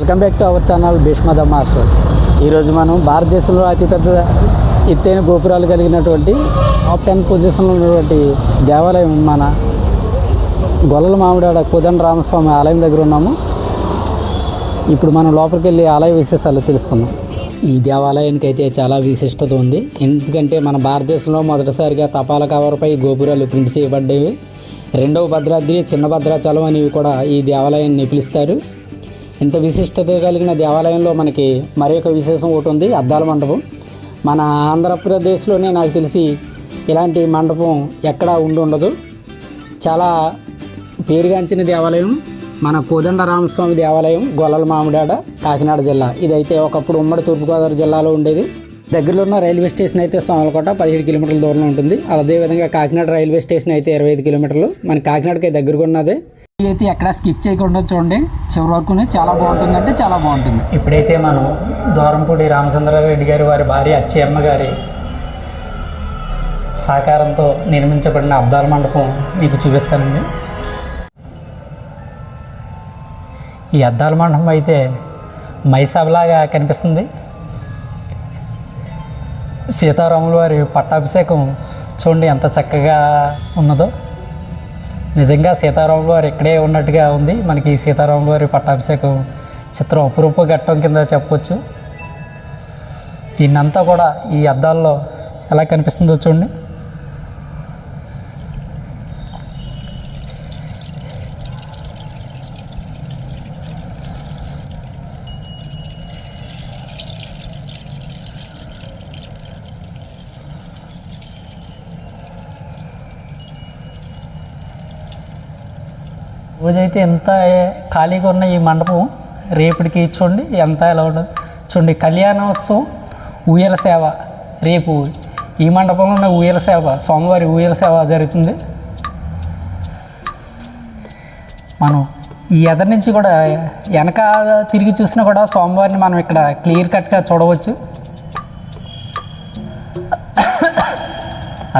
Welcome back to our channel Bhishma the master. ఈరోజు మనం భారతదేశంలో అతిపెద్ద ఎత్తైన గోపురాలు కలిగినటువంటి టాప్ 10 పొజిషన్లో ఉన్నటువంటి దేవాలయం మన గొల్లల మామిడాడ కోదండ రామస్వామి ఆలయం దగ్గర ఉన్నాము. ఇప్పుడు మనం లోపలికి వెళ్ళి ఆలయ విశేషాలు తెలుసుకుందాం. ఈ దేవాలయానికి అయితే చాలా విశిష్టత ఉంది. ఎందుకంటే మన భారతదేశంలో మొదటిసారిగా తపాలా కవర్పై గోపురాలు ప్రింట్ చేయబడ్డవి. రెండవ భద్రాద్రి, చిన్న భద్రాచలం అనేవి కూడా ఈ దేవాలయాన్ని పిలుస్తారు. ఇంత విశిష్టత కలిగిన దేవాలయంలో మనకి మరొక విశేషం ఒకటి ఉంది, అద్దాల మండపం. మన ఆంధ్రప్రదేశ్లోనే నాకు తెలిసి ఇలాంటి మండపం ఎక్కడా ఉండదు. చాలా పేరుగాంచిన దేవాలయం మన కోదండ రామస్వామి దేవాలయం, గొల్లల మామిడాడ, కాకినాడ జిల్లా. ఇదైతే ఒకప్పుడు ఉమ్మడి తూర్పుగోదావరి జిల్లాలో ఉండేది. దగ్గరలో ఉన్న రైల్వే స్టేషన్ అయితే సోమలకోట 17 కిలోమీటర్ల దూరంలో ఉంటుంది. అదేవిధంగా కాకినాడ రైల్వే స్టేషన్ అయితే 25 కిలోమీటర్లు. మన కాకినాడకి దగ్గరగా ఉన్నది. అయితే ఎక్కడ స్కిప్ చేయకుండా చూడండి, చివరి వరకు చాలా బాగుంటుందంటే చాలా బాగుంటుంది. ఇప్పుడైతే మనం దూరంపూడి రామచంద్రారెడ్డి గారి వారి భార్య అచ్చయ్యమ్మ గారి సహకారంతో నిర్మించబడిన అద్దాల మండపం మీకు చూపిస్తానండి. ఈ అద్దాల మండపం అయితే మైసభలాగా కనిపిస్తుంది. సీతారాముల వారి పట్టాభిషేకం చూడండి ఎంత చక్కగా ఉన్నదో. నిజంగా సీతారాముల వారు ఇక్కడే ఉన్నట్టుగా ఉంది. మనకి సీతారాముల వారి పట్టాభిషేకం చిత్రం అపురూప ఘట్టం కింద చెప్పవచ్చు. దీన్నంతా కూడా ఈ అద్దాల్లో ఎలా కనిపిస్తుందో చూడండి. రోజైతే ఎంత ఖాళీగా ఉన్న ఈ మండపం రేపటికి చూడండి ఎంత ఎలా ఉండదు. చూడండి, కళ్యాణోత్సవం ఊయల సేవ రేపు ఈ మండపంలో ఉన్న ఊయల సేవ, స్వామివారి ఊయల సేవ జరుగుతుంది. మనం ఈ ఎదరి నుంచి కూడా వెనక తిరిగి చూసినా కూడా స్వామివారిని మనం ఇక్కడ క్లియర్ కట్గా చూడవచ్చు.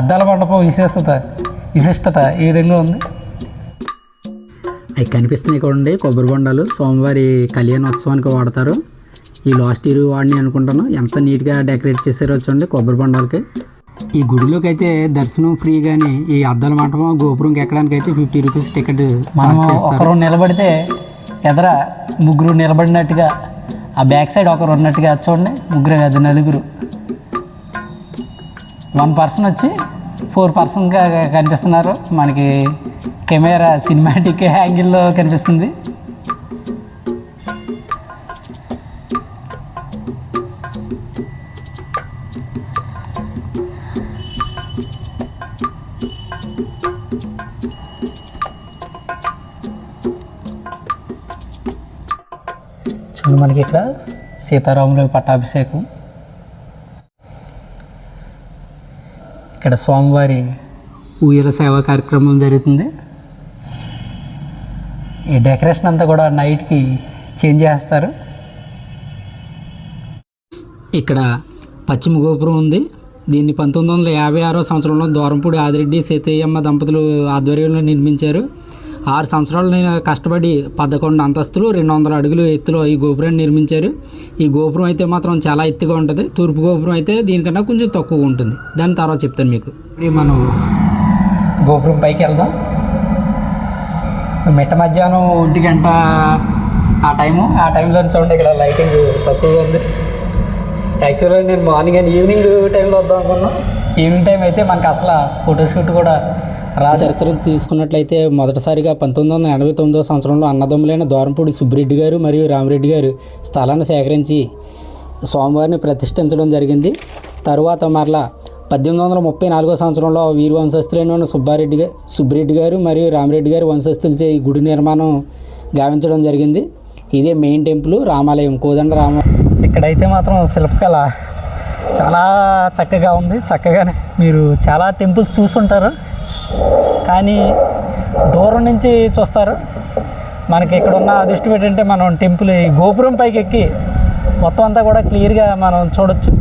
అద్దాల మండపం విశిష్టత ఈ విధంగా ఉంది. అవి కనిపిస్తున్నాయి చూడండి, కొబ్బరి బొండాలు స్వామివారి కళ్యాణోత్సవానికి వాడతారు. ఈ లాస్ట్ ఇయర్ వాడిని అనుకుంటాను. ఎంత నీట్గా డెకరేట్ చేశారో చూడండి కొబ్బరి బొండాలకి. ఈ గుడిలోకి అయితే దర్శనం ఫ్రీ, కానీ ఈ అద్దాల మండపం గోపురంకి ఎక్కడానికి అయితే 50 రూపీస్ టికెట్ చేస్తారు. ఒకరు నిలబడితే ఎదర ముగ్గురు నిలబడినట్టుగా, ఆ బ్యాక్ సైడ్ ఒకరు ఉన్నట్టుగా చూడండి. ముగ్గురు కాదు, నలుగురు. 1 పర్సన్ వచ్చి 4 పర్సన్గా కనిపిస్తున్నారు. మనకి కెమెరా సినిమాటిక్ యాంగిల్లో కనిపిస్తుంది. చూడండి, మనకి ఇక్కడ సీతారాముల పట్టాభిషేకం, ఇక్కడ స్వామివారి ఊయల సేవా కార్యక్రమం జరుగుతుంది. ఈ డెకరేషన్ అంతా కూడా నైట్కి చేంజ్ చేస్తారు. ఇక్కడ పశ్చిమ గోపురం ఉంది. దీన్ని 1956 సంవత్సరంలో దూరంపూడి ఆదిరెడ్డి సీతయ్యమ్మ దంపతులు ఆధ్వర్యంలో నిర్మించారు. 6 సంవత్సరాలు కష్టపడి 11 అంతస్తులు 200 అడుగులు ఎత్తులో ఈ గోపురాన్ని నిర్మించారు. ఈ గోపురం అయితే మాత్రం చాలా ఎత్తుగా ఉంటుంది. తూర్పు గోపురం అయితే దీనికన్నా కొంచెం తక్కువ ఉంటుంది. దాని తర్వాత చెప్తాను మీకు. ఇప్పుడు మనం గోపురం పైకి వెళ్దాం. మిట్ట మధ్యాహ్నం 1 గంట ఆ టైంలో చూడండి, ఇక్కడ లైటింగ్ తక్కువగా ఉంది. యాక్చువల్గా నేను మార్నింగ్ అండ్ ఈవినింగ్ టైంలో వద్దాం అనుకున్నాను. ఈవినింగ్ టైం అయితే మనకు అసలు ఫోటోషూట్ కూడా చరిత్ర తీసుకున్నట్లయితే మొదటిసారిగా 1989 సంవత్సరంలో అన్నదమ్ములైన దూరంపూడి సుబ్బిరెడ్డి గారు మరియు రామిరెడ్డి గారు స్థలాన్ని సేకరించి స్వామివారిని ప్రతిష్ఠించడం జరిగింది. తరువాత మరలా 1834 సంవత్సరంలో వీరి వంశస్థులైన సుబ్బిరెడ్డి గారు మరియు రామిరెడ్డి గారు వంశస్థులచే ఈ గుడి నిర్మాణం గావించడం జరిగింది. ఇదే మెయిన్ టెంపుల్, రామాలయం, కోదండ రామ. ఇక్కడైతే మాత్రం శిల్పకళ చాలా చక్కగా ఉంది. చక్కగానే మీరు చాలా టెంపుల్స్ చూసుంటారు, కానీ దూరం నుంచి చూస్తారు. మనకి ఇక్కడ ఉన్న అదృష్టం ఏంటంటే మనం టెంపుల్ ఈ గోపురం పైకి ఎక్కి మొత్తం అంతా కూడా క్లియర్గా మనం చూడొచ్చు.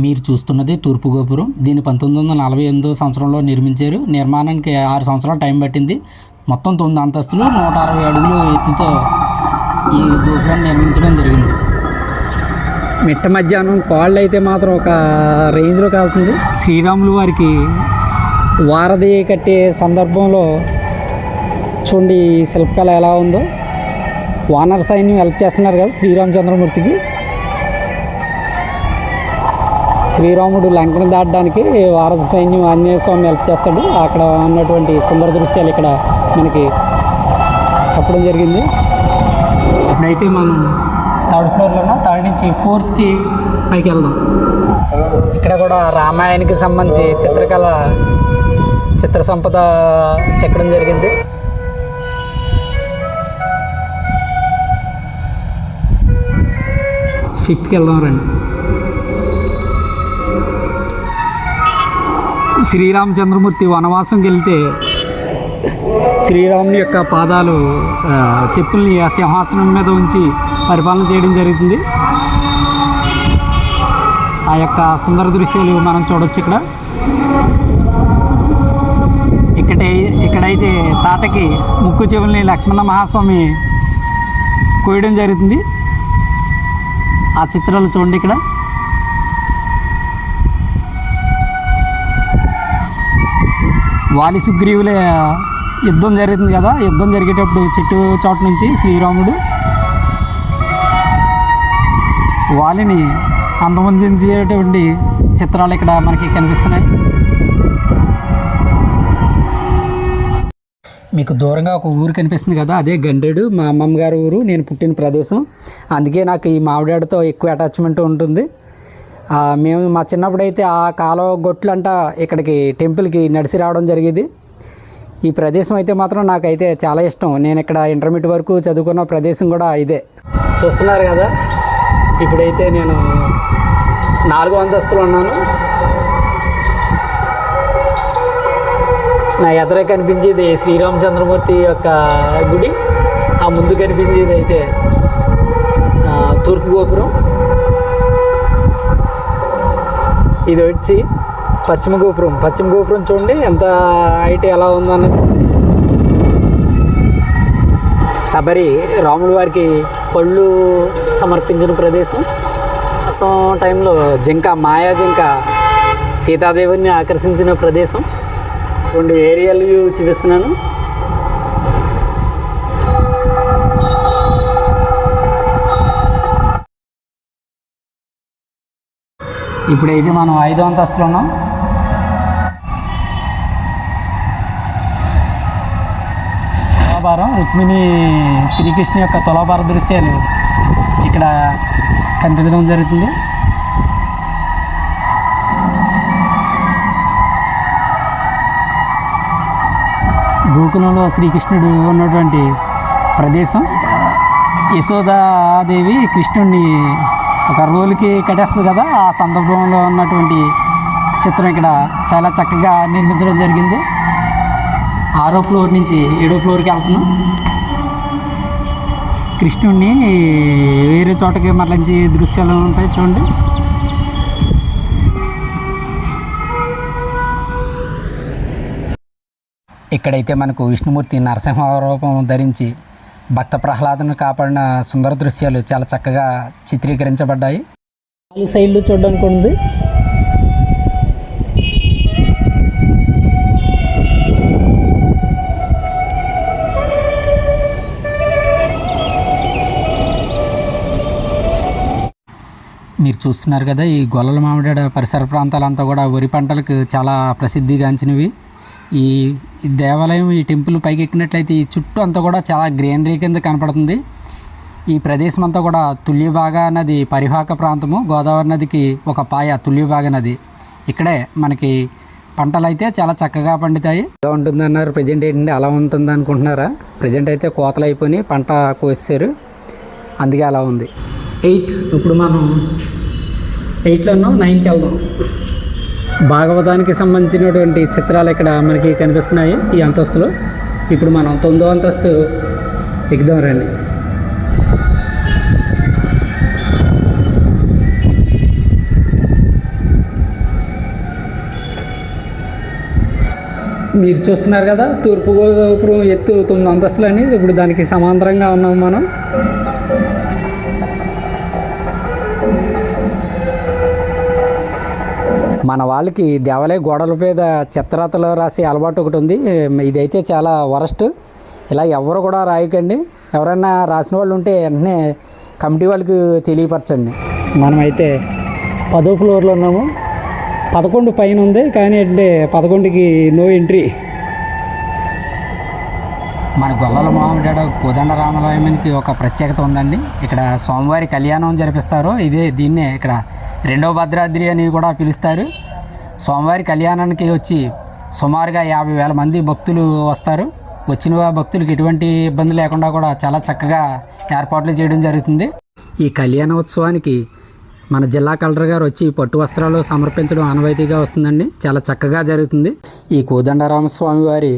మీరు చూస్తున్నది తూర్పు గోపురం. దీన్ని 1948 సంవత్సరంలో నిర్మించారు. నిర్మాణానికి 6 సంవత్సరాలు టైం పట్టింది. మొత్తం 9 అంతస్తులు 160 అడుగులు ఎత్తుతో ఈ గోపురాన్ని నిర్మించడం జరిగింది. మిట్ట మధ్యాహ్నం కాళ్ళు అయితే మాత్రం ఒక రేంజ్లో కాలుతుంది. శ్రీరాములు వారికి వారధి కట్టే సందర్భంలో చూడండి శిల్పకళ ఎలా ఉందో. వానర సైన్యం హెల్ప్ చేస్తున్నారు కదా శ్రీరామచంద్రమూర్తికి. శ్రీరాముడు లంకను దాటడానికి వారధ సైన్యం ఆంజనేయ స్వామి హెల్ప్ చేస్తాడు. అక్కడ ఉన్నటువంటి సుందర దృశ్యాలు ఇక్కడ మనకి చెప్పడం జరిగింది. ఇప్పుడైతే మనం 3rd ఫ్లోర్లో ఉన్నాం. 3rd నుంచి 4th పైకి వెళ్దాం. ఇక్కడ కూడా రామాయణానికి సంబంధించి చిత్ర సంపద చెక్కడం జరిగింది. 5th వెళ్దాం రండి. శ్రీరామచంద్రమూర్తి వనవాసంకి వెళ్తే శ్రీరాముని యొక్క పాదాలు చెప్పుల్ని ఆ సింహాసనం మీద ఉంచి పరిపాలన చేయడం జరుగుతుంది. ఆ యొక్క సుందర దృశ్యాలు మనం చూడవచ్చు. ఇక్కడైతే తాటకి ముక్కు చెవుల్ని లక్ష్మణ మహాస్వామి కోయడం జరుగుతుంది. ఆ చిత్రాలు చూడండి. ఇక్కడ వాలి సుగ్రీవుల యుద్ధం జరుగుతుంది కదా. యుద్ధం జరిగేటప్పుడు చెట్టు చోటు నుంచి శ్రీరాముడు వాలిని అంతమొందించేటువంటి చిత్రాలు ఇక్కడ మనకి కనిపిస్తున్నాయి. మీకు దూరంగా ఒక ఊరు కనిపిస్తుంది కదా, అదే గండేడు, మా అమ్మమ్మ గారి ఊరు, నేను పుట్టిన ప్రదేశం. అందుకే నాకు ఈ మామిడాడితో ఎక్కువ అటాచ్మెంట్ ఉంటుంది. మేము మా చిన్నప్పుడైతే ఆ కాలువ గొట్లంట ఇక్కడికి టెంపుల్కి నడిచి రావడం జరిగేది. ఈ ప్రదేశం అయితే మాత్రం నాకైతే చాలా ఇష్టం. నేను ఇక్కడ ఇంటర్మీడియట్ వరకు చదువుకున్న ప్రదేశం కూడా ఇదే. చూస్తున్నారు కదా, ఇప్పుడైతే నేను 4వ అంతస్తులో ఉన్నాను. నా ఎదుర కనిపించేది శ్రీరామచంద్రమూర్తి యొక్క గుడి. ఆ ముందు కనిపించేది అయితే తూర్పు గోపురం. ఇది వచ్చి పశ్చిమ గోపురం. పశ్చిమ గోపురం చూడండి ఎంత హైట్ ఎలా ఉందో అన్నది. శబరి రాముల వారికి పళ్ళు సమర్పించిన ప్రదేశం. టైంలో మాయా జింక సీతాదేవిని ఆకర్షించిన ప్రదేశం. 2 ఏరియల్ వ్యూ చూపిస్తున్నాను. ఇప్పుడైతే మనం 5వ అంతస్తులో ఉన్నాం. తులాభారం, రుక్మిణి శ్రీకృష్ణ యొక్క తులాభార దృశ్యాలు ఇక్కడ కనిపించడం జరుగుతుంది. గోకులంలో శ్రీకృష్ణుడు ఉన్నటువంటి ప్రదేశం. యశోదాదేవి కృష్ణుడిని ఒక రోలుకి కట్టేస్తుంది కదా, ఆ సందర్భంలో ఉన్నటువంటి చిత్రం ఇక్కడ చాలా చక్కగా నిర్మించడం జరిగింది. 6వ ఫ్లోర్ నుంచి 7వ ఫ్లోర్కి వెళ్తున్నాం. కృష్ణుడిని వేరే చోటకి మళ్ళీ దృశ్యాలు ఉంటాయి చూడండి. ఇక్కడైతే మనకు విష్ణుమూర్తి నరసింహ రూపం ధరించి భక్త ప్రహ్లాదను కాపాడిన సుందర దృశ్యాలు చాలా చక్కగా చిత్రీకరించబడ్డాయి. 4 సైడ్లు చూడడానికి ఉంది. మీరు చూస్తున్నారు కదా, ఈ గొల్లల మామిడాడ పరిసర ప్రాంతాలంతా కూడా వరి పంటలకు చాలా ప్రసిద్ధిగాంచినవి. ఈ దేవాలయం, ఈ టెంపుల్ పైకి ఎక్కినట్లయితే ఈ చుట్టూ అంతా కూడా చాలా గ్రీనరీ కింద కనపడుతుంది. ఈ ప్రదేశం అంతా కూడా తుల్యభాగ నది పరివాహక ప్రాంతము. గోదావరి నదికి ఒక పాయ తుల్యభాగ నది. ఇక్కడే మనకి పంటలు అయితే చాలా చక్కగా పండుతాయి. ఎలా ఉంటుందన్నారు, ప్రజెంట్ ఏంటంటే అలా ఉంటుంది అనుకుంటున్నారా? ప్రజెంట్ అయితే కోతలు అయిపోయి పంట కోసేశారు, అందుకే అలా ఉంది. 8 ఇప్పుడు మనం 8లో ఉన్నాం. 9కి వెళ్దాం. భాగవతానికి సంబంధించినటువంటి చిత్రాలు ఇక్కడ మనకి కనిపిస్తున్నాయి ఈ అంతస్తులో. ఇప్పుడు మనం 9వ అంతస్తు ఎక్కుదాం రండి. మీరు చూస్తున్నారు కదా తూర్పు గోపురం ఎత్తు 9 అంతస్తులు అని. ఇప్పుడు దానికి సమాంతరంగా ఉన్నాం మనం. మన వాళ్ళకి దేవాలయ గోడల మీద చిత్రరాతలు రాసి అలవాటు ఒకటి ఉంది. ఇదైతే చాలా వరస్ట్. ఇలా ఎవరు కూడా రాయకండి. ఎవరైనా రాసిన వాళ్ళు ఉంటే వెంటనే కమిటీ వాళ్ళకి తెలియపరచండి. మనమైతే 10వ ఫ్లోర్లో ఉన్నాము. 11 పైన ఉంది, కానీ అంటే 11కి నో ఎంట్రీ. మన గొల్లల మామిడాడ కోదండరామాలయానికి ఒక ప్రత్యేకత ఉందండి. ఇక్కడ స్వామివారి కళ్యాణం జరిపిస్తారు. దీన్నే ఇక్కడ 2వ భద్రాద్రి అని కూడా పిలుస్తారు. స్వామివారి కళ్యాణానికి వచ్చి సుమారుగా 50,000 మంది భక్తులు వస్తారు. వచ్చిన భక్తులకు ఎటువంటి ఇబ్బంది లేకుండా కూడా చాలా చక్కగా ఏర్పాట్లు చేయడం జరుగుతుంది. ఈ కళ్యాణోత్సవానికి మన జిల్లా కలెక్టర్ గారు వచ్చి పట్టు వస్త్రాలు సమర్పించడం ఆనవాయితీగా వస్తుందండి. చాలా చక్కగా జరుగుతుంది. ఈ కోదండరామస్వామి వారి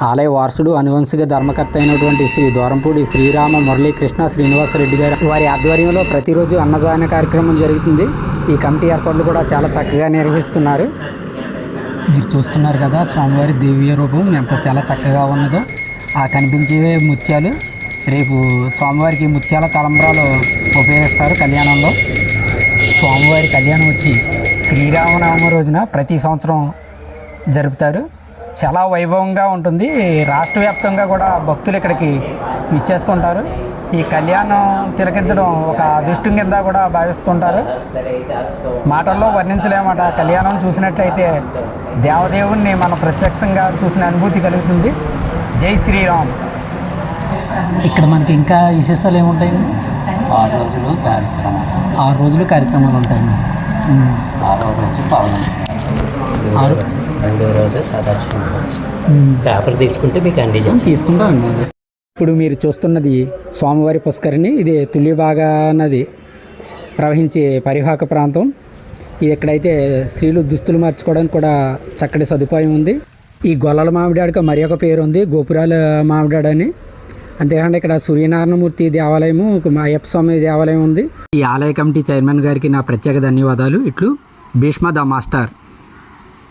ఆలయ వారసుడు అనువంశిక ధర్మకర్త అయినటువంటి శ్రీ దూరంపూడి శ్రీరామ మురళీకృష్ణ శ్రీనివాసరెడ్డి గారు వారి ఆధ్వర్యంలో ప్రతిరోజు అన్నదాన కార్యక్రమం జరుగుతుంది. ఈ కమిటీ ఏర్పాట్లు కూడా చాలా చక్కగా నిర్వహిస్తున్నారు. మీరు చూస్తున్నారు కదా స్వామివారి దివ్య రూపం ఎంత చాలా చక్కగా ఉన్నదో. ఆ కనిపించే ముత్యాలు రేపు స్వామివారికి ముత్యాల తలంబ్రాలు ఉపయోగిస్తారు కళ్యాణంలో. స్వామివారి కళ్యాణం వచ్చి శ్రీరామనవమి రోజున ప్రతి సంవత్సరం జరుపుతారు. చాలా వైభవంగా ఉంటుంది. రాష్ట్ర వ్యాప్తంగా కూడా భక్తులు ఇక్కడికి ఇచ్చేస్తుంటారు. ఈ కళ్యాణం తిలకించడం ఒక అదృష్టం కింద కూడా భావిస్తుంటారు. మాటల్లో వర్ణించలేమట. కళ్యాణం చూసినట్లయితే దేవదేవుణ్ణి మనం ప్రత్యక్షంగా చూసిన అనుభూతి కలుగుతుంది. జై శ్రీరామ్. ఇక్కడ మనకి ఇంకా విశేషాలు ఏముంటాయి? 6 రోజులు కార్యక్రమాలు. 6 రోజులు కార్యక్రమాలు ఉంటాయండి. 6వ రోజు పౌర్ణమి, 2వ రోజు సదర్శనం. పేపర్ తీసుకుంటే మీకు అన్ని తీసుకుంటామండి. ఇప్పుడు మీరు చూస్తున్నది స్వామివారి పుష్కరిణి. ఇది తుల్యభాగా నది ప్రవహించే పరివాహక ప్రాంతం. ఇది ఎక్కడైతే స్త్రీలు దుస్తులు మార్చుకోవడానికి కూడా చక్కటి సదుపాయం ఉంది. ఈ గొల్లల మామిడాడికి మరి ఒక పేరు ఉంది, గోపురాల మామిడాడు అని. అంతేకాకుండా ఇక్కడ సూర్యనారాయణమూర్తి దేవాలయము, అయ్యప్ప స్వామి దేవాలయం ఉంది. ఈ ఆలయ కమిటీ చైర్మన్ గారికి నా ప్రత్యేక ధన్యవాదాలు. ఇట్లు భీష్మ ద మాస్టర్.